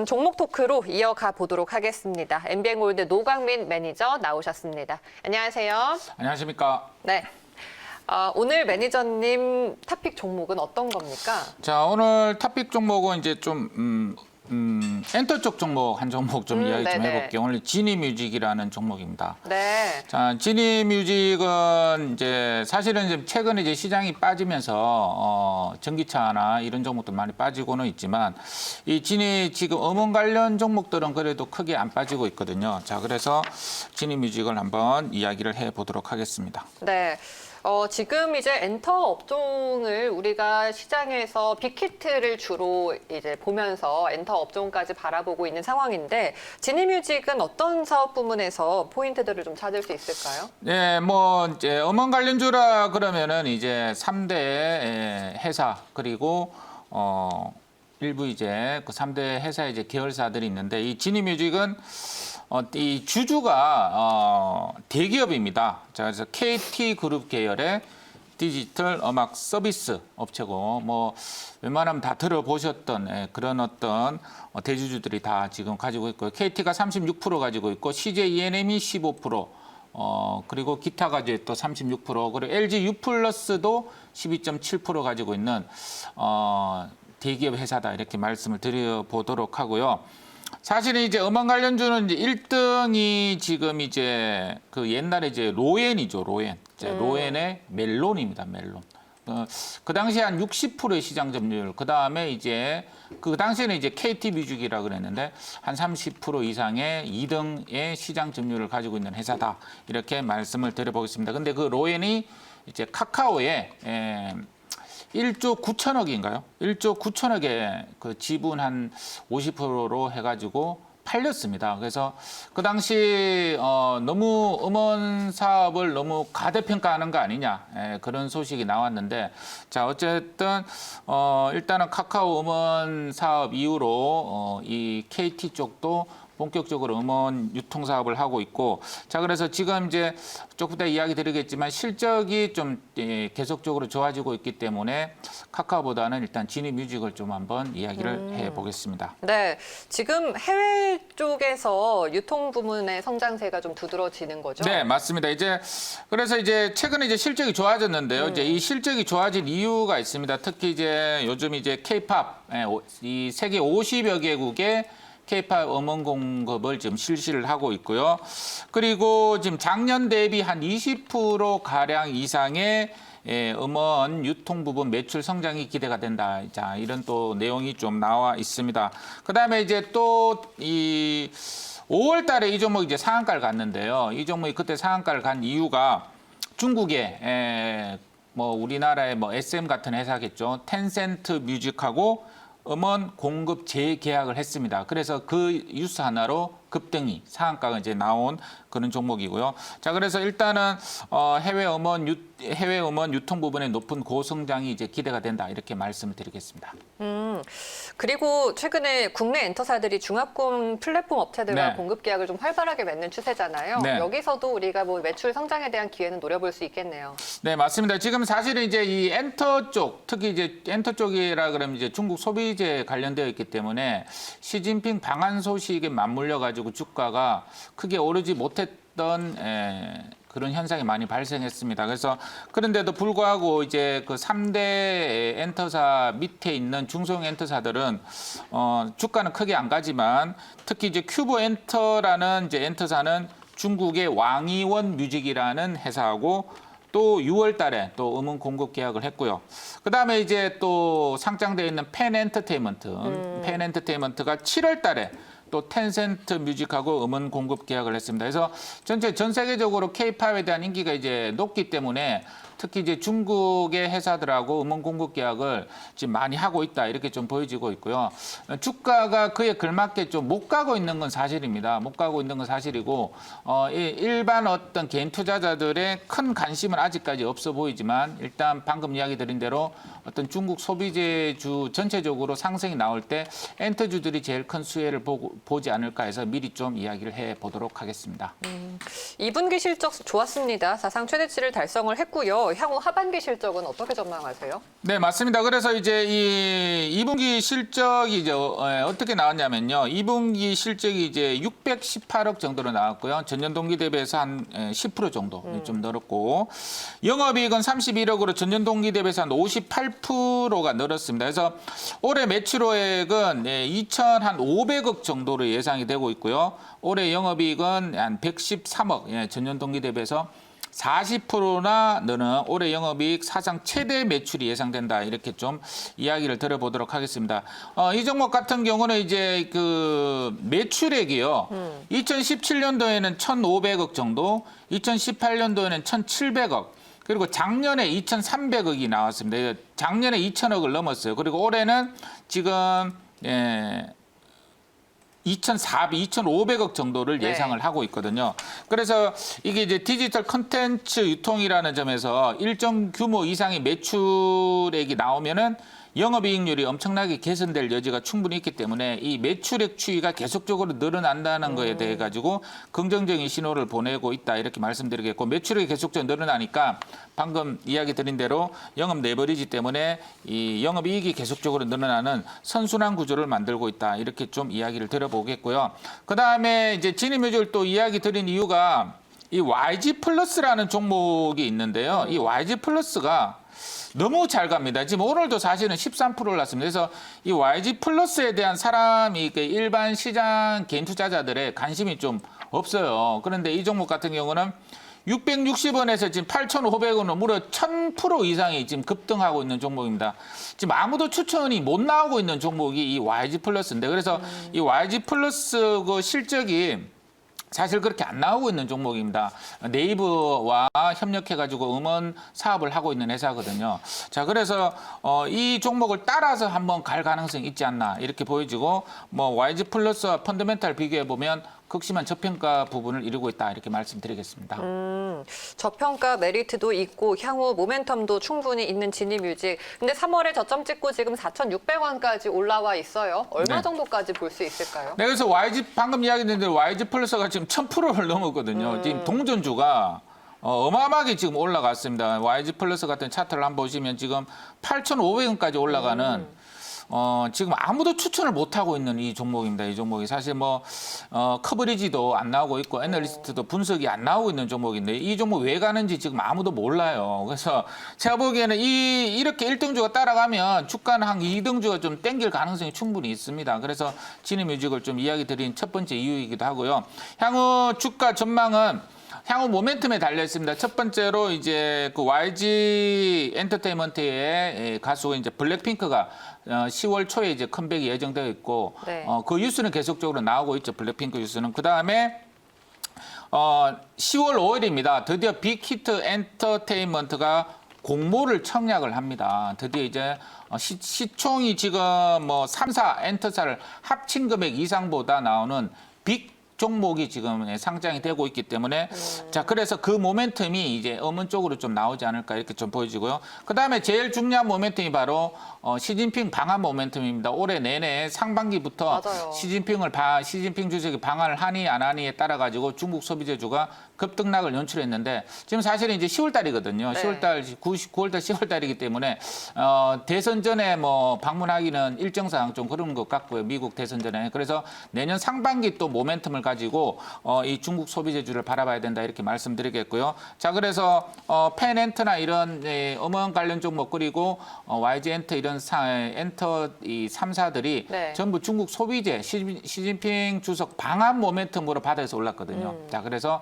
종목 토크로 이어가 보도록 하겠습니다. MBN골드 노광민 매니저 나오셨습니다. 안녕하세요. 안녕하십니까. 네. 오늘 매니저님 탑픽 종목은 어떤 겁니까? 자, 오늘 탑픽 종목은 이제 좀 엔터 쪽 종목 한 종목 좀 이야기 좀 네네. 해볼게요. 오늘 지니뮤직이라는 종목입니다. 네. 자, 지니뮤직은 이제 사실은 이제 최근에 이제 시장이 빠지면서 전기차나 이런 종목들 많이 빠지고는 있지만 이 지니 지금 음원 관련 종목들은 그래도 크게 안 빠지고 있거든요. 자, 그래서 지니뮤직을 한번 이야기를 해 보도록 하겠습니다. 네. 지금 이제 엔터 업종을 우리가 시장에서 빅히트를 주로 이제 보면서 엔터 업종까지 바라보고 있는 상황인데 지니뮤직은 어떤 사업 부문에서 포인트들을 좀 찾을 수 있을까요? 네, 뭐 이제 음원 관련주라 그러면은 이제 3대 회사 그리고 일부 이제 그 3대 회사의 이제 계열사들이 있는데 이 지니뮤직은 이 주주가 대기업입니다. 자, 그래서 KT 그룹 계열의 디지털 음악 서비스 업체고 뭐 웬만하면 다 들어보셨던 그런 어떤 대주주들이 다 지금 가지고 있고요. KT가 36% 가지고 있고 CJ ENM이 15%, 그리고 기타가 이제 또 36%, 그리고 LG U+도 12.7% 가지고 있는 대기업 회사다 이렇게 말씀을 드려보도록 하고요. 사실은 이제 음원 관련주는 이제 1등이 지금 이제 그 옛날에 이제 로엔이죠, 로엔. 로엔의 멜론입니다, 멜론. 그 당시에 한 60%의 시장 점유율, 그 다음에 이제 그 당시에는 이제 KT 뮤직이라 그랬는데 한 30% 이상의 2등의 시장 점유율을 가지고 있는 회사다 이렇게 말씀을 드려보겠습니다. 근데 그 로엔이 이제 카카오에 1조 9천억인가요? 1조 9천억의 그 지분 한 50%로 해가지고 팔렸습니다. 그래서 그 당시 너무 음원 사업을 너무 가대평가하는 거 아니냐 그런 소식이 나왔는데 자 어쨌든 일단은 카카오 음원 사업 이후로 이 KT 쪽도 본격적으로 음원 유통 사업을 하고 있고 자 그래서 지금 이제 조금 이따 이야기 드리겠지만 실적이 좀 계속적으로 좋아지고 있기 때문에 카카오보다는 일단 지니뮤직을 좀 한번 이야기를 해보겠습니다. 네. 지금 해외 쪽에서 유통 부문의 성장세가 좀 두드러지는 거죠? 네, 맞습니다. 그래서 이제 최근에 이제 실적이 좋아졌는데요. 이제 이 실적이 좋아진 이유가 있습니다. 특히 이제 요즘 이제 K-팝 이 세계 50여 개국의 K-팝 음원 공급을 지금 실시를 하고 있고요. 그리고 지금 작년 대비 한 20% 가량 이상의 음원 유통 부분 매출 성장이 기대가 된다. 자, 이런 또 내용이 좀 나와 있습니다. 그다음에 이제 또 이 5월 달에 이 종목이 이제 상한가를 갔는데요. 이 종목이 그때 상한가를 간 이유가 중국에 뭐 우리나라의 뭐 SM 같은 회사겠죠. 텐센트 뮤직하고 음원 공급 재계약을 했습니다. 그래서 그 뉴스 하나로 급등이 상한가가 이제 나온 그런 종목이고요. 자, 그래서 일단은 해외 음원 유통 부분의 높은 고성장이 이제 기대가 된다 이렇게 말씀을 드리겠습니다. 그리고 최근에 국내 엔터사들이 중화권 플랫폼 업체들과 네. 공급 계약을 좀 활발하게 맺는 추세잖아요. 네. 여기서도 우리가 뭐 매출 성장에 대한 기회는 노려볼 수 있겠네요. 네, 맞습니다. 지금 사실은 이제 이 엔터 쪽, 특히 이제 엔터 쪽이라 그러면 이제 중국 소비재 관련되어 있기 때문에 시진핑 방한 소식에 맞물려 가지고 주가가 크게 오르지 못했던 그런 현상이 많이 발생했습니다. 그래서 그런데도 불구하고 이제 그 3대 엔터사 밑에 있는 중소형 엔터사들은 주가는 크게 안 가지만 특히 이제 큐브 엔터라는 이제 엔터사는 중국의 왕이원 뮤직이라는 회사하고 또 6월 달에 또 음원 공급 계약을 했고요. 그다음에 이제 또 상장되어 있는 펜 엔터테인먼트가 7월 달에 또 텐센트 뮤직하고 음원 공급 계약을 했습니다. 그래서 전 세계적으로 K-팝에 대한 인기가 이제 높기 때문에 특히 이제 중국의 회사들하고 음원 공급 계약을 지금 많이 하고 있다 이렇게 좀 보여지고 있고요. 주가가 그에 걸맞게 좀 못 가고 있는 건 사실입니다. 못 가고 있는 건 사실이고 일반 어떤 개인 투자자들의 큰 관심은 아직까지 없어 보이지만 일단 방금 이야기 드린 대로 어떤 중국 소비재주 전체적으로 상승이 나올 때 엔터주들이 제일 큰 수혜를 보지 않을까 해서 미리 좀 이야기를 해 보도록 하겠습니다. 2분기 실적 좋았습니다. 사상 최대치를 달성을 했고요. 있는데요. 향후 하반기 실적은 어떻게 전망하세요? 네, 맞습니다. 그래서 이제 이 2분기 실적이 이제 어떻게 나왔냐면요. 2분기 실적이 이제 618억 정도로 나왔고요. 전년 동기 대비해서 한 10% 정도 좀 늘었고, 영업이익은 31억으로 전년 동기 대비해서 한 58%가 늘었습니다. 그래서 올해 매출액은 2,500억 정도로 예상이 되고 있고요. 올해 영업이익은 한 113억, 전년 동기 대비해서 40%나 느는 올해 영업이익 사상 최대 매출이 예상된다. 이렇게 좀 이야기를 들어보도록 하겠습니다. 이 종목 같은 경우는 이제 그 매출액이요. 2017년도에는 1,500억 정도, 2018년도에는 1,700억, 그리고 작년에 2,300억이 나왔습니다. 작년에 2,000억을 넘었어요. 그리고 올해는 지금 2,500억 정도를 네. 예상을 하고 있거든요. 그래서 이게 이제 디지털 콘텐츠 유통이라는 점에서 일정 규모 이상의 매출액이 나오면은 영업이익률이 엄청나게 개선될 여지가 충분히 있기 때문에 이 매출액 추이가 계속적으로 늘어난다는 거에 대해 가지고 긍정적인 신호를 보내고 있다 이렇게 말씀드리겠고, 매출액이 계속적으로 늘어나니까 방금 이야기 드린 대로 영업 레버리지 때문에 이 영업이익이 계속적으로 늘어나는 선순환 구조를 만들고 있다 이렇게 좀 이야기를 들어보겠고요. 그 다음에 이제 진입뮤직을 또 이야기 드린 이유가 이 YG 플러스라는 종목이 있는데요. 이 YG 플러스가 너무 잘 갑니다. 지금 오늘도 사실은 13% 올랐습니다. 그래서 이 YG 플러스에 대한 사람이 일반 시장 개인 투자자들의 관심이 좀 없어요. 그런데 이 종목 같은 경우는 660원에서 지금 8,500원으로 무려 1,000% 이상이 지금 급등하고 있는 종목입니다. 지금 아무도 추천이 못 나오고 있는 종목이 이 YG 플러스인데, 그래서 이 YG 플러스 그 실적이 사실 그렇게 안 나오고 있는 종목입니다. 네이버와 협력해가지고 음원 사업을 하고 있는 회사거든요. 자, 그래서 이 종목을 따라서 한번 갈 가능성이 있지 않나 이렇게 보여지고, 뭐 YG 플러스와 펀더멘탈 비교해 보면 극심한 저평가 부분을 이루고 있다 이렇게 말씀드리겠습니다. 저평가 메리트도 있고 향후 모멘텀도 충분히 있는 진입뮤직. 근데 3월에 저점 찍고 지금 4,600원까지 올라와 있어요. 얼마 네. 정도까지 볼 수 있을까요? 네, 그래서 YG 방금 이야기했는데 YG 플러스가 지금 1,000%를 넘었거든요. 지금 동전주가 어마어마하게 지금 올라갔습니다. YG 플러스 같은 차트를 한번 보시면 지금 8,500원까지 올라가는 지금 아무도 추천을 못 하고 있는 이 종목입니다. 이 종목이 사실 뭐 커버리지도 안 나오고 있고 애널리스트도 분석이 안 나오고 있는 종목인데 이 종목 왜 가는지 지금 아무도 몰라요. 그래서 제가 보기에는 이렇게 1등주가 따라가면 주가는 한 2등주가 좀 땡길 가능성이 충분히 있습니다. 그래서 진입뮤직을 좀 이야기 드린 첫 번째 이유이기도 하고요. 향후 주가 전망은 향후 모멘텀에 달려 있습니다. 첫 번째로 이제 그 YG 엔터테인먼트의 가수 이제 블랙핑크가 10월 초에 이제 컴백이 예정되어 있고, 네. 그 뉴스는 계속적으로 나오고 있죠. 블랙핑크 뉴스는. 그 다음에 10월 5일입니다. 드디어 빅히트 엔터테인먼트가 공모를 청약을 합니다. 드디어 이제 시총이 지금 뭐 3사 엔터사를 합친 금액 이상보다 나오는 빅 종목이 지금 상장이 되고 있기 때문에 자, 그래서 그 모멘텀이 이제 음원 쪽으로 좀 나오지 않을까 이렇게 좀 보여지고요. 그다음에 제일 중요한 모멘텀이 바로 시진핑 방한 모멘텀입니다. 올해 내내 상반기부터 맞아요. 시진핑 주석이 방한을 하니 안 하니에 따라 가지고 중국 소비재주가 급등락을 연출했는데 지금 사실은 이제 10월 달이거든요. 네. 9월 달, 10월 달이기 때문에 대선 전에 뭐 방문하기는 일정상 좀 그런 것 같고요. 미국 대선 전에. 그래서 내년 상반기 또 모멘텀을 가지고 이 중국 소비재주를 바라봐야 된다 이렇게 말씀드리겠고요. 자, 그래서 펜엔터나 이런 음원 관련 종목 그리고 YG 엔터 이런 엔터 이 3사들이 네. 전부 중국 소비재 시진핑 주석 방한 모멘텀으로 바닥에서 올랐거든요. 자, 그래서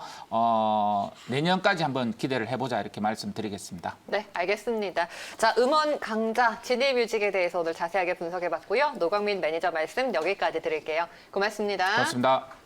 내년까지 한번 기대를 해보자 이렇게 말씀드리겠습니다. 네, 알겠습니다. 자, 음원 강자 진입뮤직에 대해서 오늘 자세하게 분석해봤고요. 노광민 매니저 말씀 여기까지 드릴게요. 고맙습니다. 고맙습니다.